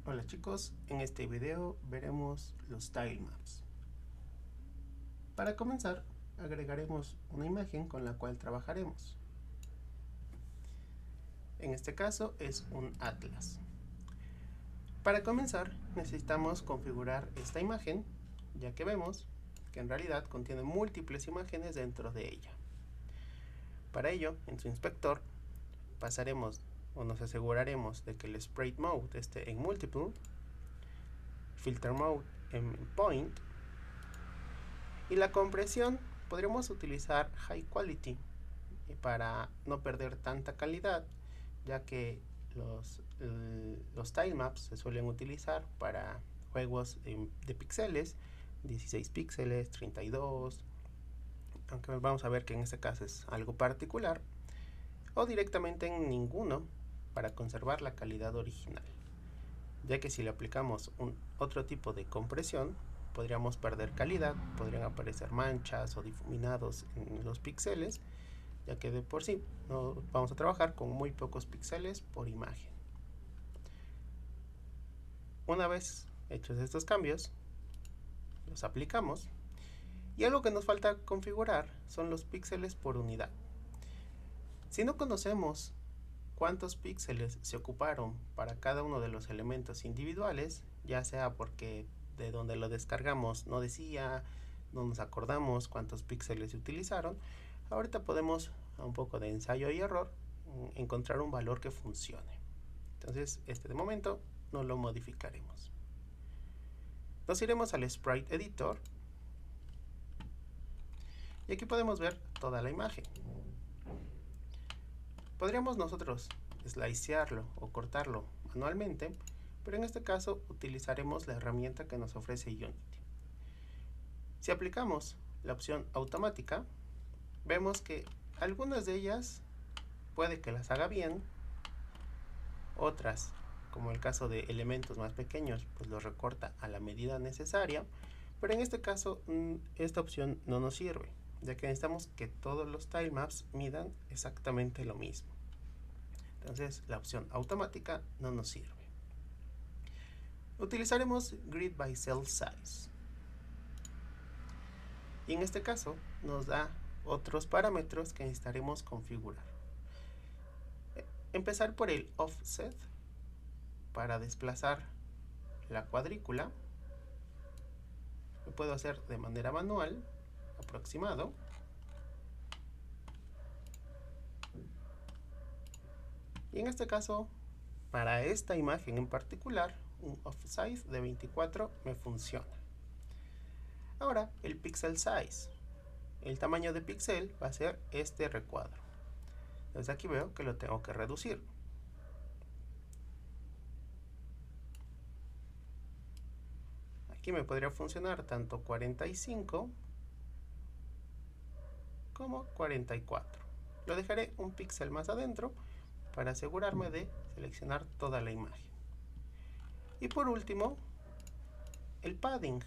Hola chicos, en este video veremos los tilemaps. Para comenzar, agregaremos una imagen con la cual trabajaremos. En este caso es un atlas. Para comenzar necesitamos configurar esta imagen, ya que vemos que en realidad contiene múltiples imágenes dentro de ella. Para ello, en su inspector, pasaremos o nos aseguraremos de que el Sprite Mode esté en Multiple, Filter Mode en Point, y la compresión podríamos utilizar High Quality para no perder tanta calidad, ya que los tilemaps se suelen utilizar para juegos de píxeles, 16 píxeles, 32, aunque vamos a ver que en este caso es algo particular, o directamente en ninguno para conservar la calidad original, ya que si le aplicamos otro tipo de compresión podríamos perder calidad, podrían aparecer manchas o difuminados en los píxeles, ya que de por sí no vamos a trabajar con muy pocos píxeles por imagen. Una vez hechos estos cambios, los aplicamos, y algo que nos falta configurar son los píxeles por unidad. Si no conocemos cuántos píxeles se ocuparon para cada uno de los elementos individuales, ya sea porque de donde lo descargamos no decía, no nos acordamos cuántos píxeles se utilizaron, ahorita podemos, a un poco de ensayo y error, encontrar un valor que funcione. Entonces, de momento no lo modificaremos. Nos iremos al Sprite Editor y aquí podemos ver toda la imagen. Podríamos nosotros slicearlo o cortarlo manualmente, pero en este caso utilizaremos la herramienta que nos ofrece Unity. Si aplicamos la opción automática, vemos que algunas de ellas puede que las haga bien, otras, como el caso de elementos más pequeños, pues los recorta a la medida necesaria, pero en este caso esta opción no nos sirve, ya que necesitamos que todos los tilemaps midan exactamente lo mismo. Entonces la opción automática no nos sirve. Utilizaremos Grid by Cell Size, y en este caso nos da otros parámetros que necesitaremos configurar. Empezar por el Offset para desplazar la cuadrícula. Lo puedo hacer de manera manual, aproximado. Y en este caso, para esta imagen en particular, un offset de 24 me funciona. Ahora, el pixel size. El tamaño de píxel va a ser este recuadro. Entonces aquí veo que lo tengo que reducir. Aquí me podría funcionar tanto 45 como 44. Lo dejaré un píxel más adentro para asegurarme de seleccionar toda la imagen. Y por último, el padding.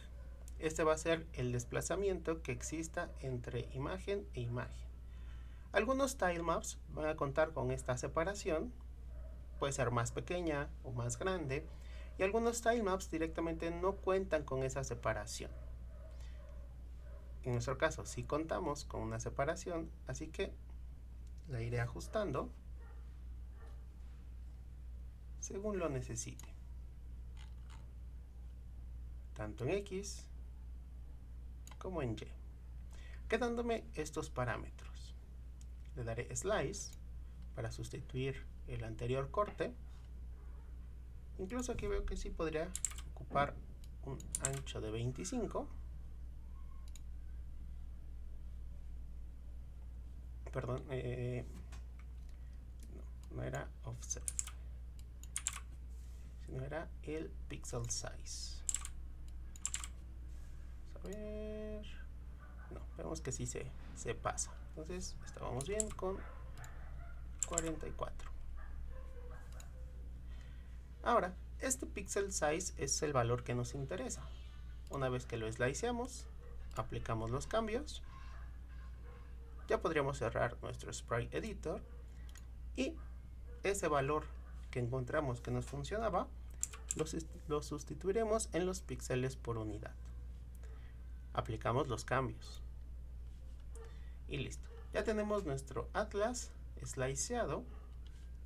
Este va a ser el desplazamiento que exista entre imagen e imagen. Algunos tilemaps van a contar con esta separación, puede ser más pequeña o más grande, y algunos tilemaps directamente no cuentan con esa separación. En nuestro caso sí contamos con una separación, así que la iré ajustando según lo necesite, tanto en X como en Y, quedándome estos parámetros. Le daré Slice para sustituir el anterior corte. Incluso aquí veo que sí podría ocupar un ancho de 25. Perdón, no era offset, sino era el pixel size. Vamos a ver. No, vemos que sí se pasa. Entonces estábamos bien con 44. Ahora, este pixel size es el valor que nos interesa. Una vez que lo sliceamos, aplicamos los cambios, ya podríamos cerrar nuestro Sprite Editor y ese valor que encontramos que nos funcionaba los sustituiremos en los píxeles por unidad. Aplicamos los cambios. Y listo. Ya tenemos nuestro atlas sliceado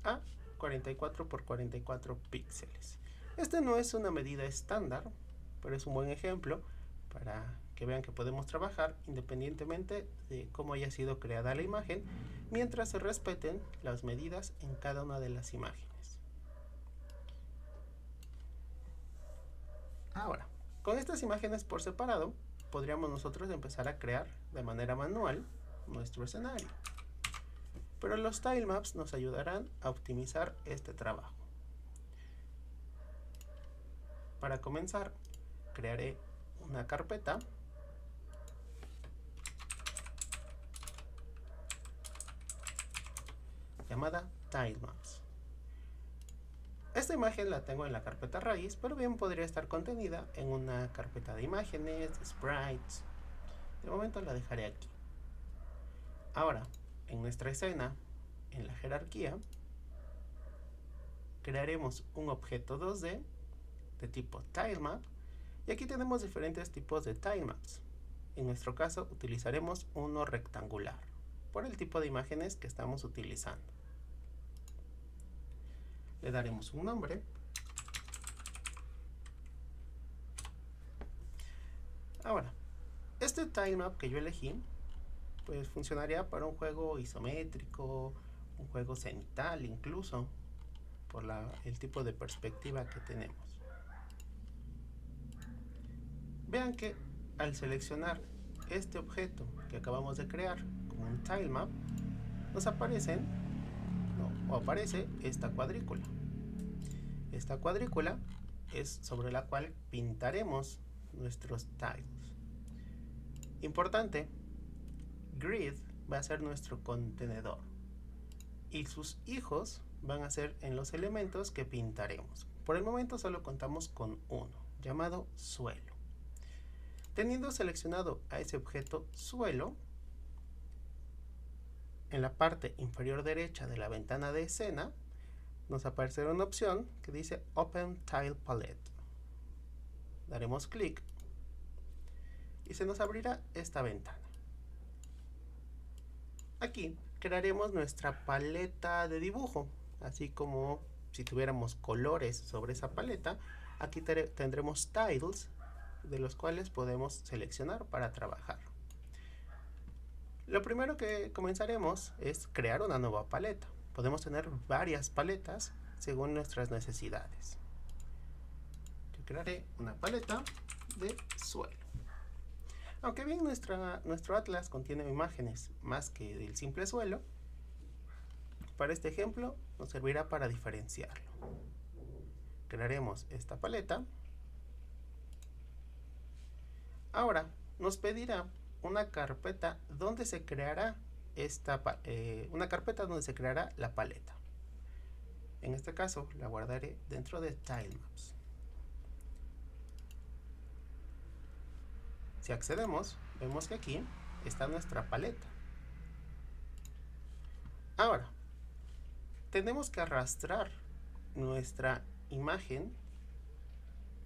a 44 por 44 píxeles. Este no es una medida estándar, pero es un buen ejemplo para que vean que podemos trabajar independientemente de cómo haya sido creada la imagen, mientras se respeten las medidas en cada una de las imágenes. Ahora, con estas imágenes por separado, podríamos nosotros empezar a crear de manera manual nuestro escenario. Pero los tilemaps nos ayudarán a optimizar este trabajo. Para comenzar, crearé una carpeta llamada tilemaps. Esta imagen la tengo en la carpeta raíz, pero bien podría estar contenida en una carpeta de imágenes, de sprites. De momento la dejaré aquí. Ahora, en nuestra escena, en la jerarquía, crearemos un objeto 2D de tipo tilemap, y aquí tenemos diferentes tipos de tilemaps. En nuestro caso utilizaremos uno rectangular, por el tipo de imágenes que estamos utilizando. Le daremos un nombre. Ahora, este tilemap que yo elegí, pues funcionaría para un juego isométrico, un juego cenital incluso, por el tipo de perspectiva que tenemos. Vean que al seleccionar este objeto que acabamos de crear como un tilemap, nos aparece esta cuadrícula. Esta cuadrícula es sobre la cual pintaremos nuestros tiles. Importante, grid va a ser nuestro contenedor y sus hijos van a ser en los elementos que pintaremos. Por el momento solo contamos con uno, llamado suelo. Teniendo seleccionado a ese objeto suelo, en la parte inferior derecha de la ventana de escena nos aparecerá una opción que dice Open Tile Palette. Daremos clic y se nos abrirá esta ventana. Aquí crearemos nuestra paleta de dibujo, así como si tuviéramos colores sobre esa paleta. Aquí tendremos tiles de los cuales podemos seleccionar para trabajar. Lo primero que comenzaremos es crear una nueva paleta. Podemos tener varias paletas según nuestras necesidades. Yo crearé una paleta de suelo. Aunque bien nuestro atlas contiene imágenes más que del simple suelo, para este ejemplo nos servirá para diferenciarlo. Crearemos esta paleta. Ahora nos pedirá una carpeta donde se creará la paleta. En este caso la guardaré dentro de tilemaps. Si accedemos, vemos que aquí está nuestra paleta. Ahora, tenemos que arrastrar nuestra imagen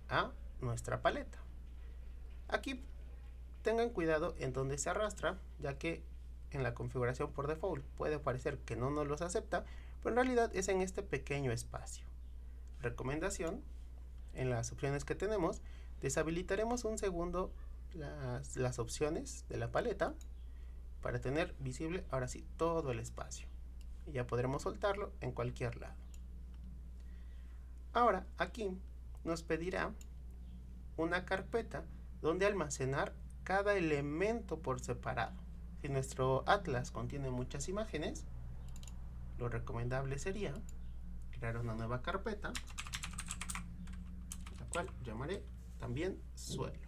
a nuestra paleta. Aquí tengan cuidado en donde se arrastra, ya que en la configuración por default puede parecer que no nos los acepta, pero en realidad es en este pequeño espacio. Recomendación: en las opciones que tenemos, deshabilitaremos un segundo las opciones de la paleta para tener visible ahora sí todo el espacio, y ya podremos soltarlo en cualquier lado. Ahora aquí nos pedirá una carpeta donde almacenar cada elemento por separado. Si nuestro atlas contiene muchas imágenes, lo recomendable sería crear una nueva carpeta, la cual llamaré también suelo.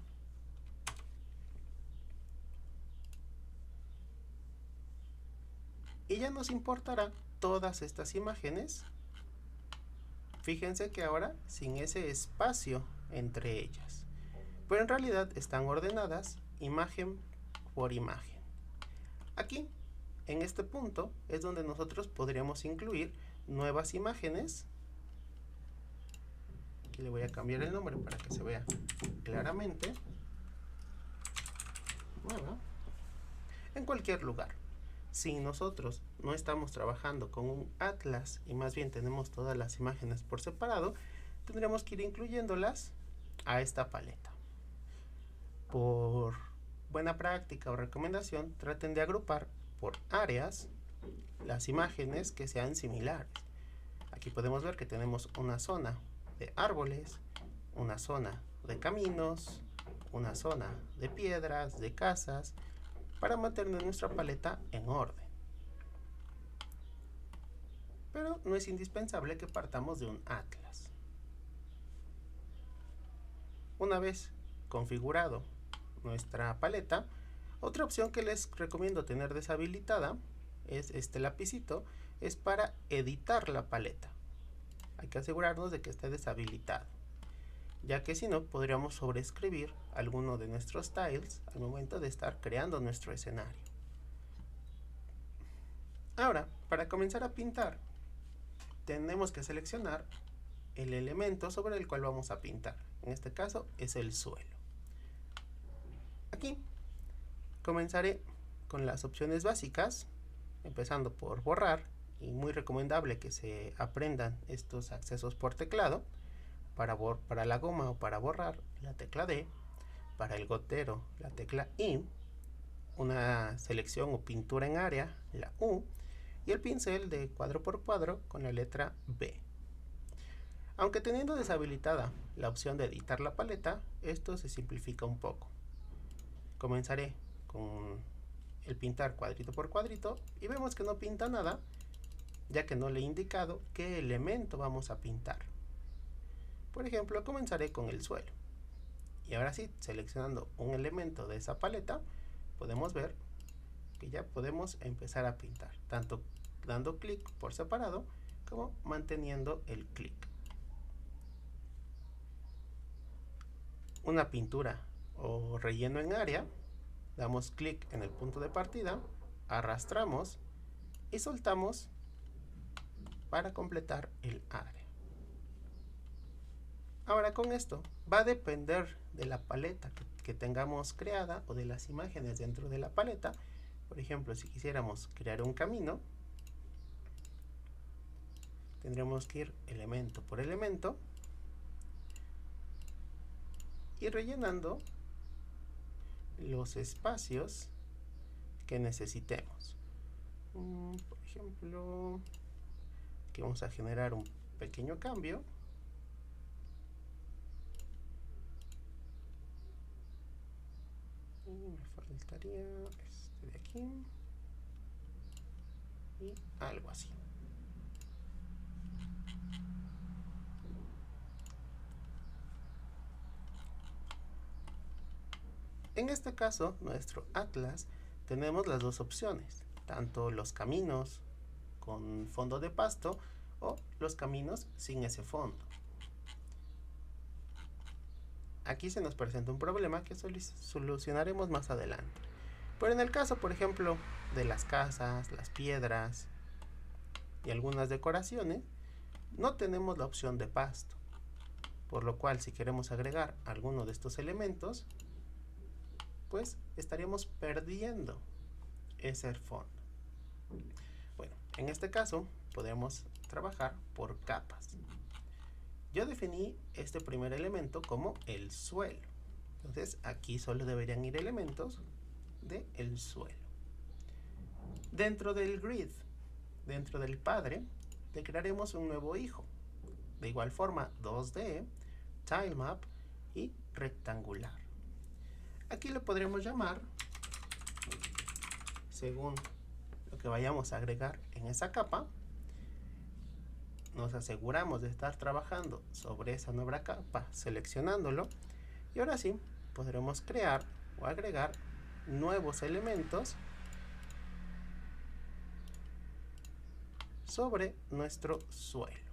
Y ya nos importará todas estas imágenes. Fíjense que ahora sin ese espacio entre ellas, pero en realidad están ordenadas imagen por imagen. Aquí, en este punto, es donde nosotros podríamos incluir nuevas imágenes Aquí le voy a cambiar el nombre para que se vea claramente. Bueno, en cualquier lugar. Si nosotros no estamos trabajando con un atlas y más bien tenemos todas las imágenes por separado, tendremos que ir incluyéndolas a esta paleta. Por buena práctica o recomendación, traten de agrupar por áreas las imágenes que sean similares. Aquí podemos ver que tenemos una zona de árboles, una zona de caminos, una zona de piedras, de casas, para mantener nuestra paleta en orden. Pero no es indispensable que partamos de un atlas. Una vez configurado nuestra paleta, otra opción que les recomiendo tener deshabilitada es este lapicito, es para editar la paleta. Hay que asegurarnos de que esté deshabilitado, ya que si no podríamos sobreescribir alguno de nuestros tiles al momento de estar creando nuestro escenario. Ahora, para comenzar a pintar, tenemos que seleccionar el elemento sobre el cual vamos a pintar. En este caso es el suelo. Aquí comenzaré con las opciones básicas, empezando por borrar, y muy recomendable que se aprendan estos accesos por teclado. Para la goma o para borrar, la tecla D; para el gotero, la tecla I; una selección o pintura en área, la U; y el pincel de cuadro por cuadro con la letra B. Aunque teniendo deshabilitada la opción de editar la paleta, esto se simplifica un poco. Comenzaré con el pintar cuadrito por cuadrito y vemos que no pinta nada, ya que no le he indicado qué elemento vamos a pintar. Por ejemplo, comenzaré con el suelo. Y ahora sí, seleccionando un elemento de esa paleta, podemos ver que ya podemos empezar a pintar, tanto dando clic por separado como manteniendo el clic. Una pintura o relleno en área, damos clic en el punto de partida, arrastramos y soltamos para completar el área. Ahora, con esto va a depender de la paleta que tengamos creada o de las imágenes dentro de la paleta. Por ejemplo, si quisiéramos crear un camino, tendremos que ir elemento por elemento y rellenando los espacios que necesitemos. Por ejemplo, aquí vamos a generar un pequeño cambio. Y me faltaría este de aquí y algo así. En este caso, nuestro atlas, tenemos las dos opciones, tanto los caminos con fondo de pasto o los caminos sin ese fondo. Aquí se nos presenta un problema que solucionaremos más adelante. Pero en el caso, por ejemplo, de las casas, las piedras y algunas decoraciones, no tenemos la opción de pasto, por lo cual si queremos agregar alguno de estos elementos, pues estaríamos perdiendo ese fondo. Bueno, en este caso podemos trabajar por capas. Yo definí este primer elemento como el suelo. Entonces aquí solo deberían ir elementos del suelo. Dentro del grid, dentro del padre, le crearemos un nuevo hijo. De igual forma, 2D, tilemap y rectangular. Aquí lo podremos llamar según lo que vayamos a agregar en esa capa. Nos aseguramos de estar trabajando sobre esa nueva capa, seleccionándolo, y ahora sí podremos crear o agregar nuevos elementos sobre nuestro suelo.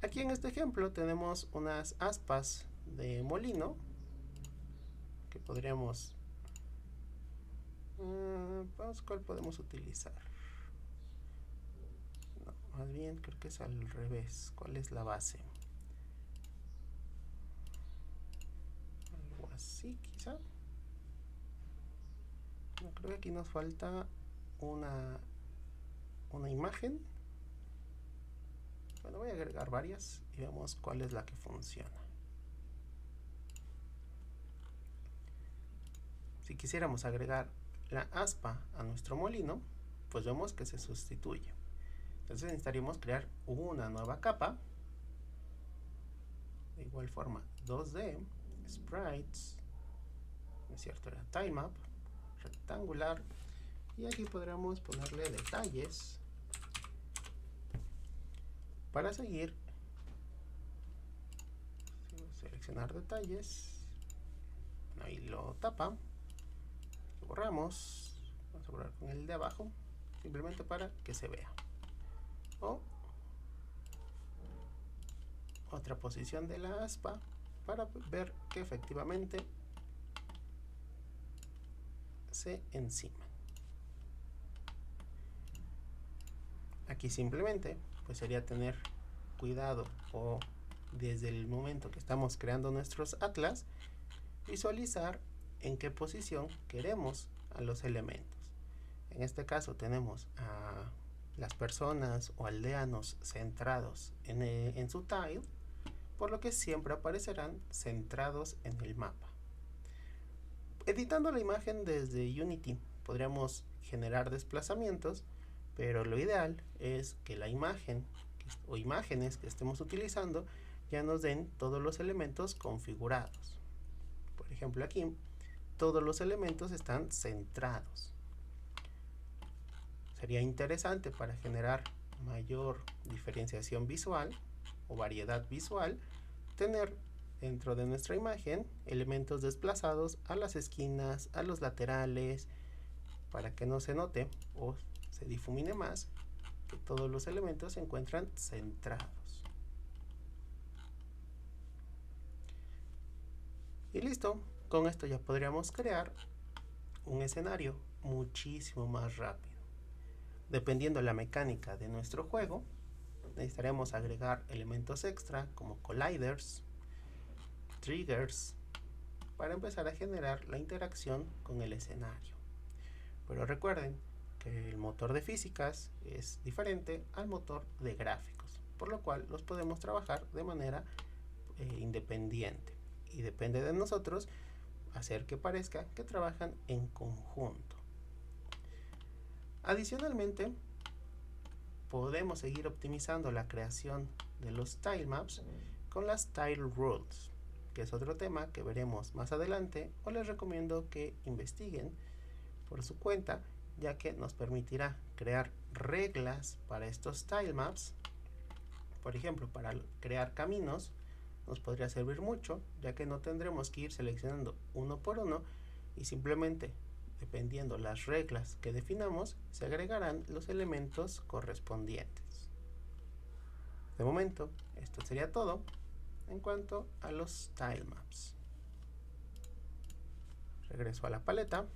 Aquí en este ejemplo tenemos unas aspas de molino que podríamos ¿cuál podemos utilizar? No, más más bien creo que es al revés. ¿Cuál es la base? Algo así quizá. No, creo que aquí nos falta una imagen. Bueno, voy a agregar varias y veamos cuál es la que funciona. Si quisiéramos agregar la aspa a nuestro molino, pues vemos que se sustituye. Entonces necesitaríamos crear una nueva capa. De igual forma, 2D, sprites, ¿no es cierto? Era tilemap, rectangular. Y aquí podríamos ponerle detalles para seguir. Seleccionar detalles. Ahí lo tapa. Lo borramos. Vamos a borrar con el de abajo. Simplemente para que se vea. O otra posición de la aspa para ver que efectivamente se encima. Aquí simplemente pues sería tener cuidado, o desde el momento que estamos creando nuestros atlas, visualizar en qué posición queremos a los elementos. En este caso tenemos a las personas o aldeanos centrados en su tile, por lo que siempre aparecerán centrados en el mapa. Editando la imagen desde Unity podríamos generar desplazamientos, pero lo ideal es que la imagen o imágenes que estemos utilizando ya nos den todos los elementos configurados. Por ejemplo, aquí todos los elementos están centrados. Sería interesante, para generar mayor diferenciación visual o variedad visual, tener dentro de nuestra imagen elementos desplazados a las esquinas, a los laterales, para que no se note o se difumine más que todos los elementos se encuentran centrados. Y listo, con esto ya podríamos crear un escenario muchísimo más rápido. Dependiendo de la mecánica de nuestro juego, necesitaremos agregar elementos extra como colliders, triggers, para empezar a generar la interacción con el escenario. Pero recuerden que el motor de físicas es diferente al motor de gráficos, por lo cual los podemos trabajar de manera independiente, y depende de nosotros hacer que parezca que trabajan en conjunto. Adicionalmente, podemos seguir optimizando la creación de los tilemaps con las tile rules, que es otro tema que veremos más adelante, o les recomiendo que investiguen por su cuenta, ya que nos permitirá crear reglas para estos tilemaps. Por ejemplo, para crear caminos nos podría servir mucho, ya que no tendremos que ir seleccionando uno por uno, y simplemente, dependiendo las reglas que definamos, se agregarán los elementos correspondientes. De momento, esto sería todo en cuanto a los tilemaps. Regreso a la paleta